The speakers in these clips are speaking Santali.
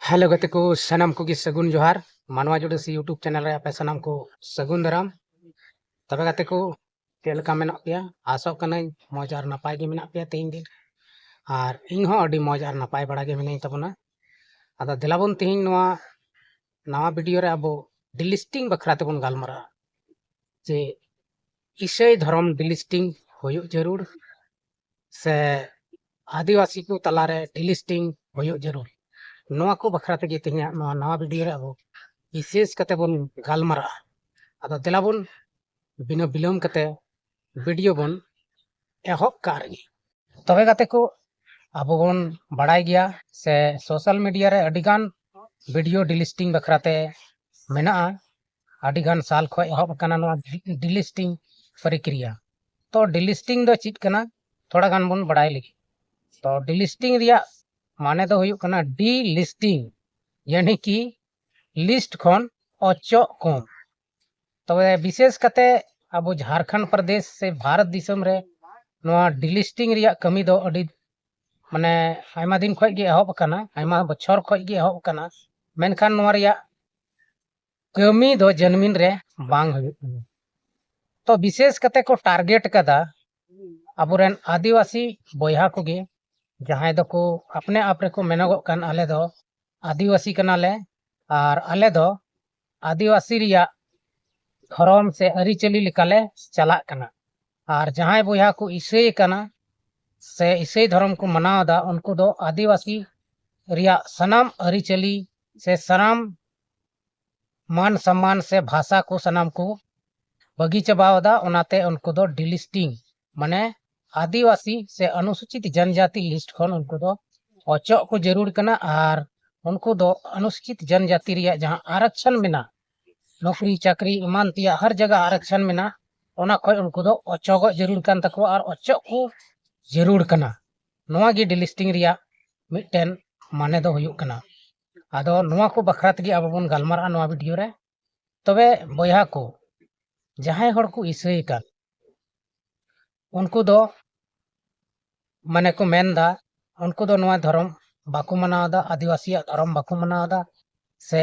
हेलो गते को सनम को की सगुन जोहार मानवा जुड़सी यूट्यूब चैनल रे आपे सनम को सगुन दाराम तबे गते को चेलका मेना पिया आसो कनै मौज आर नपाय गे मेना पिया तेहिं दिन आर इन हो अडी मौज आर नपाय बड़ा गे मिनाई तबना आदा दिलाबन तेहिं नवा नवा वीडियो रे अबो डिलिस्टिंग बखरा तेबन गालमरा जे ईसाई धर्म डिलिस्टिंग होयो जरूर से आदिवासी को तलारे डिलिस्टिंग होयो जरूर नवा को बखरा तेगे तेहिं नवा वीडियो रे अबो विशेष कते बन गालमरा आदा दिलाबन बिना बिलोम कते वीडियो बन एहब कारगी तबे गाते को अब बन बड़ाई गया से सोशल मीडिया रे अडिगान वीडियो डिलिस्टिंग बखराते मेना अडिगान साल खो एहब कना नवा डिलिस्टिंग प्रक्रिया तो डिलिस्टिंग दो चीज कना थोड़ा गान बन बड़ाई लगी तो डिलिस्टिंग रिया माने दो हुयुक कना डिलिस्टिंग यानी कि लिस्ट खन अचो कम तबे विशेष कते अब झारखंड प्रदेश से भारत दिसम रे नवा डिलिस्टिंग रिया कमी दो अडी माने आयमा दिन खय गे एहब कना आयमा बछर खय गे एहब कना मेनखान नवा रिया कमी दो जन्मिन रे बांग हुयुक कना तो विशेष कते को टारगेट कदा अबुरेन आदिवासी बोयहा को गे जहां दो को अपने आप रे को मेनगो कन आले दो आदिवासी कनाले और आले दो आदिवासी रिया धर्म से अरिचली लिकाले चला कना और जहां बोया को ईसाई कना से ईसाई धर्म को मनावदा उनको दो आदिवासी रिया सनाम अरिचली से सनाम मान सम्मान से भाषा को सनाम को बगी चबावदा उनाते उनको दो डिलिस्टिंग माने आदिवासी से अनुसूचित जनजाति लिस्ट खन उनको दो अचो को जरूर कना और उनको दो अनुसूचित जनजाति रिया जहां आरक्षण मेना नौकरी चाकरी ईमान तिया हर जगह आरक्षण मेना ओना खय उनको दो अचोगो जरूर कान तको और अचो को जरूर कना नवा गी डिलिस्टिंग रिया मिटन माने दो हुयुक कना आदो नवा को बखरा तगी अब बन गालमारा नवा वीडियो रे तबे बोया को जहां हर को ईसाई कान उनको दो माने को मेनदा उनको दो नवा धर्म बाको मनावदा आदिवासी धर्म बाको मनावदा से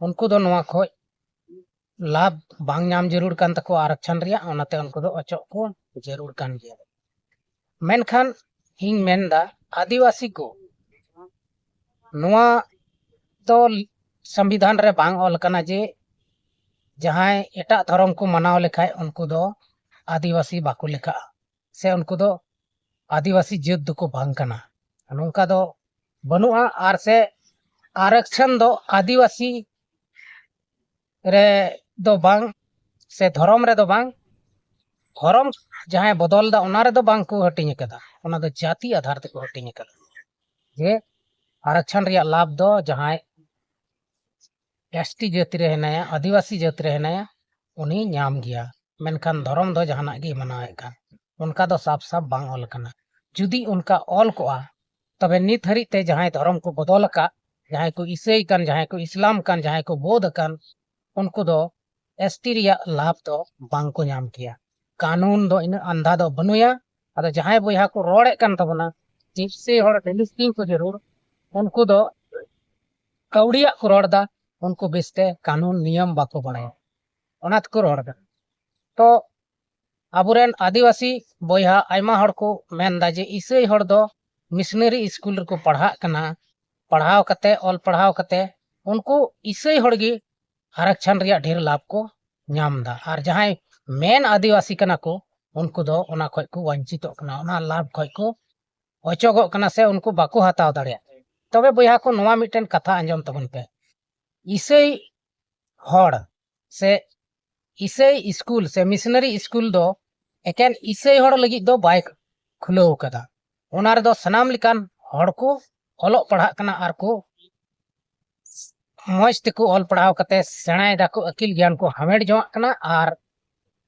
उनको दो नवा खय लाभ बांग नाम जरूर कान तको आरक्षण रिया ओनाते उनको दो अचो को जरूर कान गया मेनखान हिंग मेनदा आदिवासी को नवा तो संविधान रे बांग ऑल कना जे जहां एटा धर्म को मनाव लेखाय उनको दो आदिवासी बाको लेखा से उनको दो आदिवासी जात दो बांग कना नोंका दो बनुआ आर से आरक्षण दो आदिवासी रे दो बांग से धर्म रे दो बांग धर्म जहां बदल दा ओना रे दो बांग को हटिंग कदा ओना दो जाति आधार ते को हटिंग कदा जे आरक्षण रिया लाभ दो जहां एसटी जाति रे हेनाया आदिवासी जाति रे हेनाया उनी नाम गया मेनखान धर्म दो जहाना गे मनाए का उनका दो साफ साफ बांग ऑल कना जुदी उनका ऑल कोआ तबे नित हरि ते जहां धर्म को बदल का जहां को ईसाई कान जहां को इस्लाम कान जहां को बौद्ध कान उनको दो एसटी रिया लाभ दो बांग को नाम किया कानून दो इन अंधा दो बनुया अदा जहां बोया को रोड़े कान तबना जिससे हर डिलिस्टिंग को जरूर उनको दो कौड़िया को रोड़दा उनको बेस्ते कानून नियम बाको बड़ाया ओनात को रोड़दा तो अबुरेन आदिवासी बोया आयमा हर को मेनदा जे ईसाई हर दो मिशनरी स्कूल को पढ़ा कना पढ़ाव कते ऑल पढ़ाव कते उनको ईसाई हर गे आरक्षण रिया ढेर लाभ को नामदा और जहां मेन आदिवासी कना को उनको दो ओना खय को वंचित कना ओना लाभ खय को अचोगो कना से उनको बाको हताव दाड़िया तबे बोया को नवा मिटन कथा अंजम तबन पे ईसाई हर से ईसाई स्कूल से मिशनरी स्कूल दो एकेन ईसाई हर लगी दो बाय खुलो कदा ओना रे दो सनाम लिकान हर को ऑलोग पढ़ा कना आर को मौज तेको ऑल पढ़ाव कते सेणाय दाको अकिल ज्ञान को हमेट जोंग कना और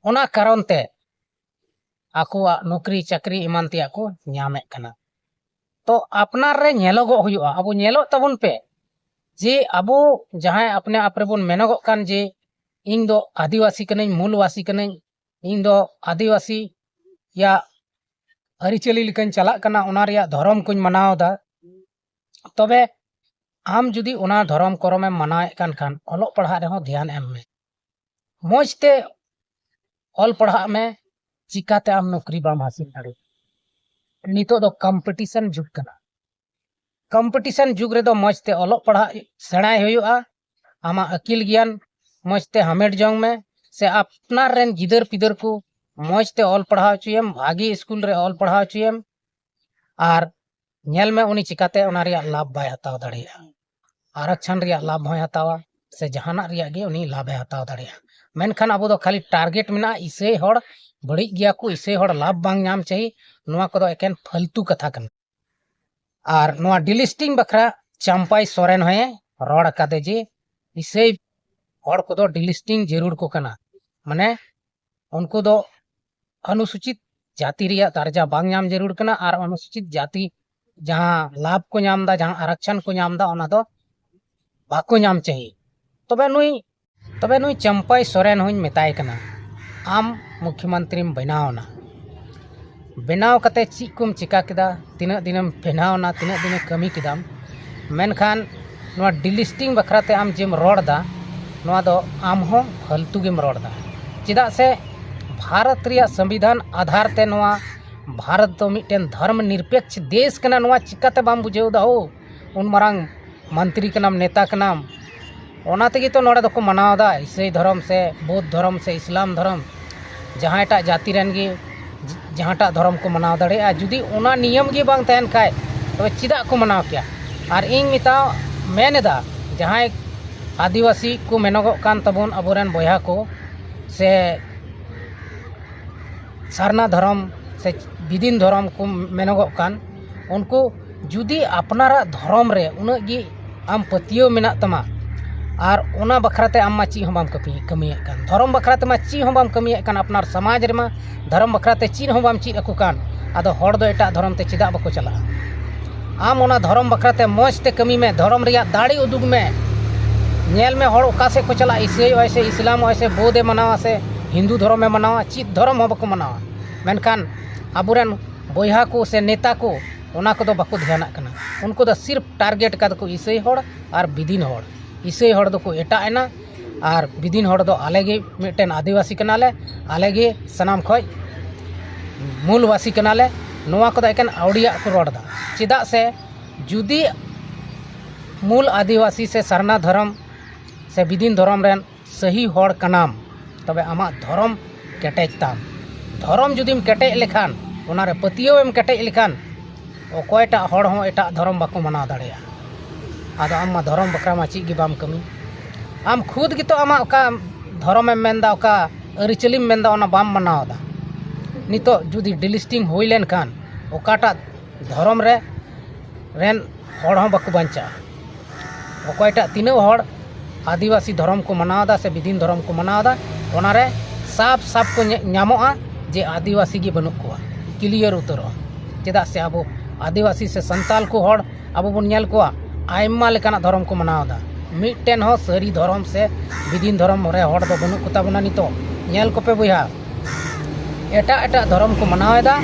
ओना कारण ते आकोआ नौकरी चाकरी ईमान तिया को ᱧᱟᱢᱮ कना तो अपनार रे ñेलोगो हुयुआ अब ñेलो तबन पे जे अब जहां अपने आप रे बोन मेनगो कान जे इन दो आदिवासी कनई मूलवासी कनई इन दो आदिवासी या अरिचली लिकन चला कना ओना रिया धर्म कुछ मनावदा तबे आम जुदी ओना धर्म करम मनाए खान ऑलोग पढ़ा रहे ध्यान एम में मौजते ऑल पढ़ा में चिकाते आम नौकरी बाम हासिल दाड़े नितो दो कंपटीशन जुग कना कंपटीशन जुग रे दो मौजते ऑलोग पढ़ा सेणाय हुयुआ आमा अकिल ज्ञान मौजते हमेट जोंग में से अपनार रेन गिदर पिदर को मौजते ऑल पढ़ा चुयम भागी स्कूल रे ऑल पढ़ा चुयम आर नेल में उनी चिकाते ओना रिया लाभ बाय हताव दाड़िया आरक्षण रिया लाभ होय हतावा से जहाना रिया गे उनी लाभ हताव दाड़िया मेनखान अबो दो खाली टारगेट मिना इसे हड़ बड़ी गया को इसे हड़ लाभ बांग नाम चाहिए नोआ को दो एकेन फालतू कथा कन आर नोआ डिलिस्टिंग बखरा चंपाई सोरेन होए रोड कादे जे इसे हड़ को दो डिलिस्टिंग जरूर को कना माने उनको दो अनुसूचित जाति रिया दर्जा बांग नाम जरूर कना आर अनुसूचित जाति जहां लाभ को नाम दा जहां आरक्षण को नाम दा ओना दो बाको नाम चाहिए तबे नुई चंपाई सोरेन होई मेताय कना आम मुख्यमंत्री बनावना बनाव कते ची कुम चिका किदा तिना दिनम बनावना तिना दिन कमी किदाम मेनखान नोआ डिलिस्टिंग बखराते आम जेम रोड दा नोआ दो आम हो फालतू गेम रोड दा चिदा से भारत रिया संविधान आधार ते नोआ भारत तो मिटेन धर्म निरपेक्ष देश कना नोआ चिकाते बाम बुझेउ दा हो उन मरांग मंत्री कनाम नेता कनाम ओना तेगी तो नोड़े दको मनाव दा ईसाई धर्म से बौद्ध धर्म से इस्लाम धर्म जहाँटा जाति रेन गे जहाँटा धर्म को मनाव दाड़े जुदी ओना नियम गे बांग तहन खाय तबे चिदा को मनाव क्या आर इंग मिताव मेनेदा जहाँ आदिवासी को मेनोगो कान तबोन अबोरेन बोया को से सारना धर्म से बिदिन धर्म को मेनोगो कान उनको जुदी अपनारा धर्म रे उना गी आम पतियो मेना तमा आर ओना बखराते आम ची हम बाम कमिया कान धर्म बखराते मा ची हम बाम कमिया कान अपनार समाज रे मा धर्म बखराते ची हम बाम ची अकु कान आदो हड़ दो एटा धर्म ते चिदा बको चला आम ओना धर्म बखराते मौज ते कमी में धर्म रिया दाड़ी उदुग में नेल में हड़ ओका से को चला ईसाई वैसे इस्लाम वैसे बौद्ध मनावा से हिंदू धर्म में मनावा ची धर्म हो बको मनावा मेनखान अबुरेन बोया को से नेता को ओना को दो बको ध्यान कना उनको दो सिर्फ टारगेट का को ईसाई हड़ और बिदिन हड़ ईसाई हड़ दो को एटा एना और बिदिन हड़ दो आलेगे मिटेन आदिवासी कनाले आलेगे सनाम खय मूलवासी कनाले नोआ को एकेन आवड़िया को रोड़ा चिदा से जुदी मूल आदिवासी से सरना धर्म से बिदिन धर्म रेन सही हड़ कनाम तबे आमा धर्म केटेज ताम धर्म जुदीम केटेज लेखान ओनारे पतियो एम केटेज लेखान अकोयटा हड़ हो एटा धर्म बाको मनाव दाड़ेया आदो आम धर्म बकरा मा ची गी बाम कमी आम खुद गी तो आमा ओका धर्म एम मेनदा ओका अरिचलिम मेनदा ओना बाम मनाव दा नितो जुदी डिलिस्टिंग हुई लेन खान ओकाटा धर्म रे रेन हड़ हो बाको बांचा अकोयटा तीना हड़ आदिवासी धर्म को मनाव दा से बिदिन धर्म को मनाव दा ओनारे साफ साफ को न्यामोआ जे आदिवासी गी बनुक कोआ क्लियर उतरो चेदा से अब आदिवासी से संताल को हड़ अब बन नेल कोआ आयमा लेकाना धर्म को मनाव दा मिटेन हो सरी धर्म से बिदिन धर्म रे हड़ दो बनुक कोता बना नितो नेल कोपे बुया एटा एटा धर्म को मनावेदा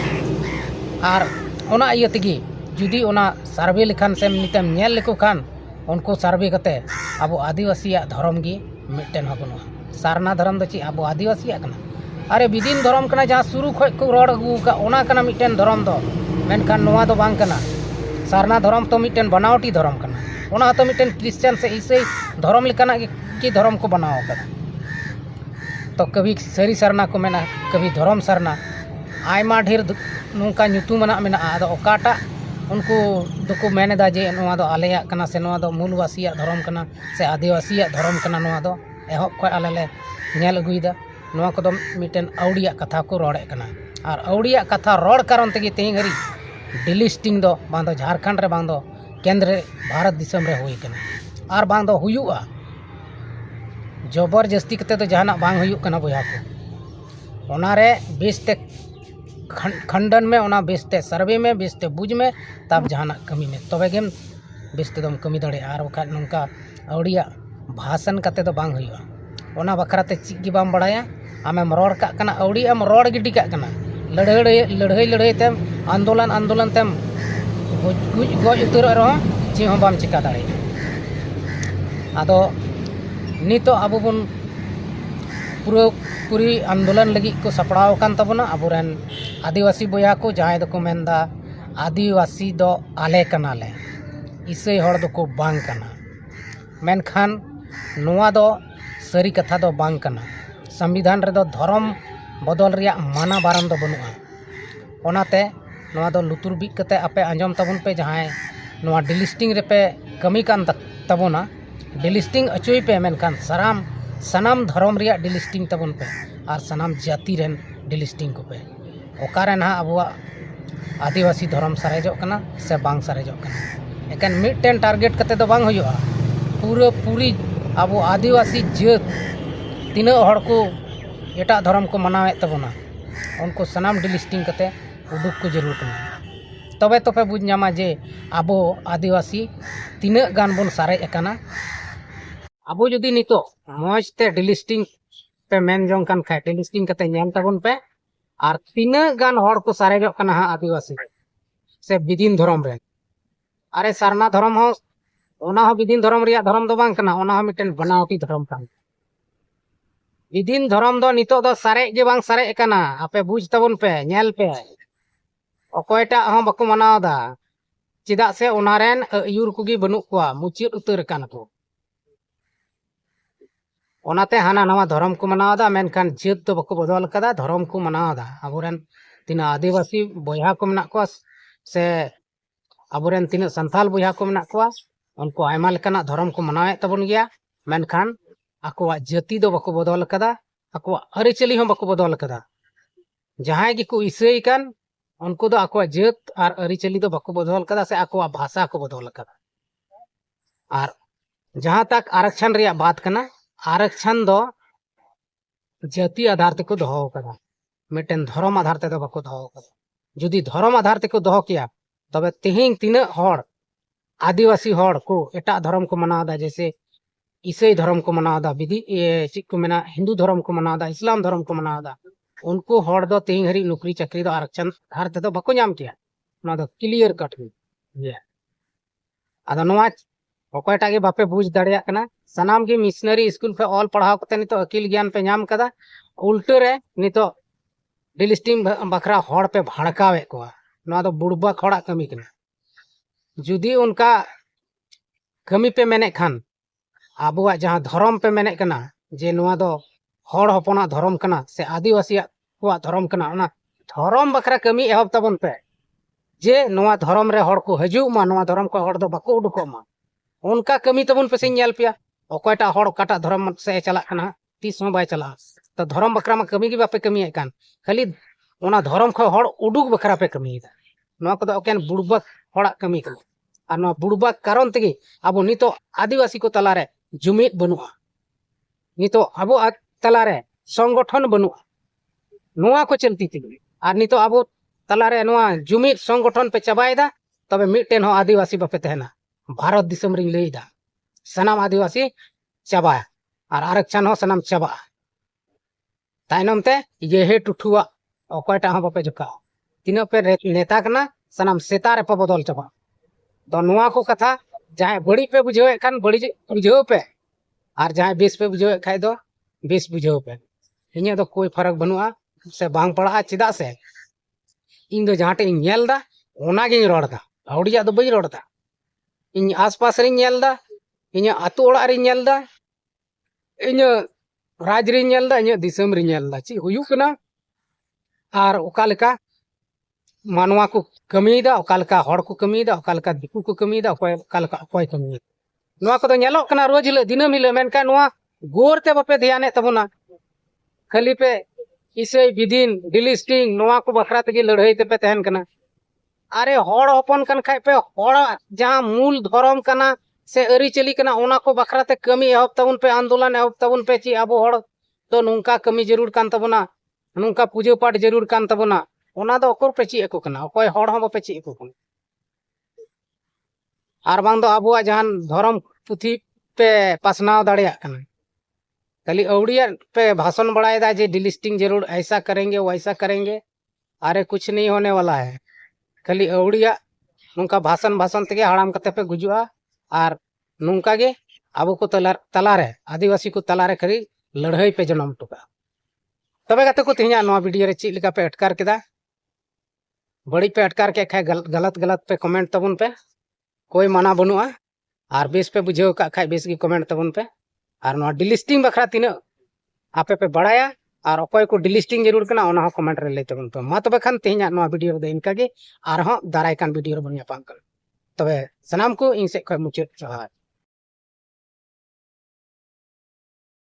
आर ओना इया तेगी जुदी ओना सर्वे लेखान से नितम नेल लेको खान उनको सर्वे कते अब आदिवासी धर्म गी मिटेन हो बनुआ सारना धर्म दो ची अब आदिवासी कना अरे बिदिन धर्म कना जहाँ शुरू खय को रोड अगू का ओना कना मिटेन धर्म दो मेनखान नोआ दो बांग कना सारना धर्म तो मिटेन बनावटी धर्म कना ओना तो मिटेन क्रिश्चियन से ईसाई धर्म लेकाना की धर्म को बनाव कदा तो कभी सरी सरना को मेना कभी धर्म सरना आयमा ढेर नोंका ᱧᱩᱛᱩᱢᱟᱱᱟᱜ मेना आदो ओकाटा उनको दुको मेनेदा जे नोआ दो आलेया कना से नोआ दो मूलवासिया धर्म कना से आदिवासिया धर्म कना नोआ दो एहब खय आले ले नेल अगुइदा नोआ को दो मिटेन औड़िया कथा को रोड़े कना और औड़िया कथा रोड़ कारण तेगी तेही घरी डिलिस्टिंग दो बांग दो झारखंड रे बांग दो केंद्र भारत दिसम रे हुई कना और बांग दो हुयुआ जबरदस्ती कते तो जहाना बांग हुयुक कना बोया को ओनारे बेसते खंडन में ओना बेसते सर्वे में बेसते बुझ में तब जहाना कमी में तबे गेम बेसते दम कमी दड़े आर बखा नोंका औड़िया भाषण कते तो बांग हुयुआ ओना बखराते ची गी बाम बड़ाया आमेम रोड़ का कना औड़ी एम रोड़ गिडी का कना लड़ाई तेम आंदोलन तेम गज उतर रहो ची हम बाम चिका दाड़े आदो नितो अबो बन पूरा पूरी आंदोलन लगी को सपड़ाव कान तबना अबोरेन आदिवासी बया को जहां दको मेनदा आदिवासी दो आले कनाले इसे हड़ दको बांग कना मेनखान नोआ दो सरी कथा दो बांग कना संविधान रे दो धर्म बदल रिया माना बारन दो बनुआ ओनाते नोआ दो लुतुर बिक कते आपे आंजम तबन पे जहां नोआ डिलिस्टिंग रे पे कमी कान तबना डिलिस्टिंग अचुई पे मेनखान सनाम धर्म रिया डिलिस्टिंग तबन पे और सनाम जाति रेन डिलिस्टिंग को पे ओकारे ना अबुआ आदिवासी धर्म सारेजो कना से बांग सारेजो कना एकान मिटन टारगेट कते दो बांग हुआ पूरा पूरी अब आदिवासी जात तीन हड़ को एटा धर्म को मनावे तबना उनको सनाम डिलिस्टिंग कते उडुक को जरूर कना तबे तो पे बुझ नामा जे अब आदिवासी तीन गान बन सारे एकना अब जुदी नितो मौजते डिलिस्टिंग पे मेन जों कान खाय डिलिस्टिंग कते नेम तबन पे और तीन गान हड़ को सारेजो कना आदिवासी से विदिन धर्म रे अरे सरना धर्म हो ओना हो विदिन धर्म रिया धर्म दो बांग कना ओना हो मिटन बनावटी धर्म कान विदिन धर्म दो नितो दो सारे जे बांग सारे कना आपे बुझ तबन पे नेल पे अकोयटा हो बको मनावदा चिदा से ओनारेन अयुर कुगी बनु कोआ मुचित उतर कान को ओनाते हाना नवा धर्म को मनावदा मेनखान जात दो बको बदल कदा धर्म को मनावदा अबोरेन तीना आदिवासी बया को मना को से अबोरेन तीना संथाल बया को मना को उनको आयमा लेकाना धर्म को मनावे तबन गया मेनखान आकोआ जाति दो बको बदल कदा आकोआ अरिचली हम बको बदल कदा जहां गी को इसाई कान उनको दो आकोआ जात और अरिचली दो बको बदल कदा से आकोआ भाषा को बदल कदा और जहां तक आरक्षण रिया बात कना आरक्षण दो जाति आधार ते को दोहो कदा मिटन धर्म आधार ते दो बको दोहो कदा जुदी धर्म आधार ते को दोहो किया तबे तिहिंग तीना हड़ आदिवासी हड़ को एटा धर्म को मनावदा जैसे ईसाई धर्म को मनावदा विधि चिक को मेना हिंदू धर्म को मनावदा इस्लाम धर्म को मनावदा उनको हड़ दो तिहिंग हरी नौकरी चाकरी दो आरक्षण धार ते दो बको नाम किया ना दो क्लियर कट ये आदा नोआ ओकयटा गे बापे बुझ दाड़िया कना सनाम गे मिशनरी स्कूल पे ऑल पढ़ाव कते नितो अकिल ज्ञान पे नाम कदा उल्टे रे नितो डिलिस्टिंग बखरा हड़ पे भड़कावे को नोआ दो बुड़बा खड़ा कमी कना जुदी उनका कमी पे मेने खान आबुआ जहां धर्म पे मेने कना जे नोआ दो हड़ हपना धर्म कना से आदिवासी को धर्म कना ओना धर्म बखरा कमी एहब तबन पे जे नोआ धर्म रे हड़ को हजू मा नोआ धर्म को हड़ दो बको उडुको मा उनका कमी तबन पे से नेल पिया ओकयटा हड़ काटा धर्म से चला कना तीस हो बाय चला तो धर्म बखरा मा कमी गे बापे कमी कान खाली ओना धर्म खो हड़ उडुक बखरा पे कमी दा नोआ को दो ओकेन बुड़बा हड़ा कमी कना और नोआ बुड़बा कारण तेगे अब नितो आदिवासी को तलारे जुमिद बनुआ नितो अब तलारे संगठन बनुआ नोआ को चलती तेगे और नितो अब तलारे नोआ जुमिद संगठन पे चबायदा तबे मिटन हो आदिवासी बापे तहना भारत दिसम रिंग लेदा सनाम आदिवासी चबा और आरक्षण हो सनाम चबा तायनम ते ये हे टुठुआ ओकयटा हो बापे जुका तीना पे नेता कना सनाम सेता रे पे बदल चबा तो नोआ को कथा जहां बड़ी पे बुझे खान बड़ी बुझे पे और जहां बेस पे बुझे खाय दो बेस बुझे पे इन्हें तो कोई फर्क बनुआ से बांग पड़ा चिदा से इन दो जहां टे नेल दा ओना गे रोड़दा औड़िया दो बई रोड़दा इन आसपास रे नेल दा इन आतु ओड़ा रे नेल दा इन राज रे नेल दा इन दिसम रे नेल दा ची हुयु कना और ओका लेका मानवा को कमीदा ओकालका हड़ को कमीदा ओकालका दिकु को कमीदा ओकालका अकोय कमीदा नोआ को नेलोक कना रोज हिल दिनम हिल मेनका नोआ गोरते बापे ध्यान तबना खाली पे इसे विदिन डिलिस्टिंग नोआ को बखरा तगे लड़ाई ते पे तहन कना अरे हड़ हपन कन खाय पे हड़ जहां मूल धर्म कना से अरी चली कना ओना को बखरा ते कमी एहब तबन पे आंदोलन एहब तबन पे ची अब हड़ तो नुंका कमी जरूर कान तबना नुंका पूजा पाठ जरूर कान तबना ओना दो ओकर पे ची एको कना ओकोय हड़ हो बापे ची एको कना और बांग दो अबुआ जहां धर्म पुथी पे पासनाव दाड़िया कना खाली औड़िया पे भाषण बढ़ाएदा जे डिलिस्टिंग जरूर ऐसा करेंगे वैसा करेंगे अरे कुछ नहीं होने वाला है खाली औड़िया नुंका भाषण भाषण तगे हड़ाम कते पे गुजुआ और नुंका गे आबो को तलारे आदिवासी को तलारे खरी लड़ाई पे जन्म टुका तबे गाते को तेहना नवा वीडियो रे चीज लेका पे अटकार केदा बड़ी पे अटकार के खाय गलत गलत पे कमेंट तबन पे कोई माना बनुआ और बेस पे बुझे का खाय बेस की कमेंट तबन पे और नवा डिलिस्टिंग बखरा तीना आपे पे बढ़ाया और अकोय को डिलिस्टिंग जरूर कना ओना कमेंट रे ले तबन पे मा तबे खान तेहना नवा वीडियो दे इनका गे और दाराय कान वीडियो रे बन यापाम कन तबे सनाम को इन से खय मुचाद जोहार।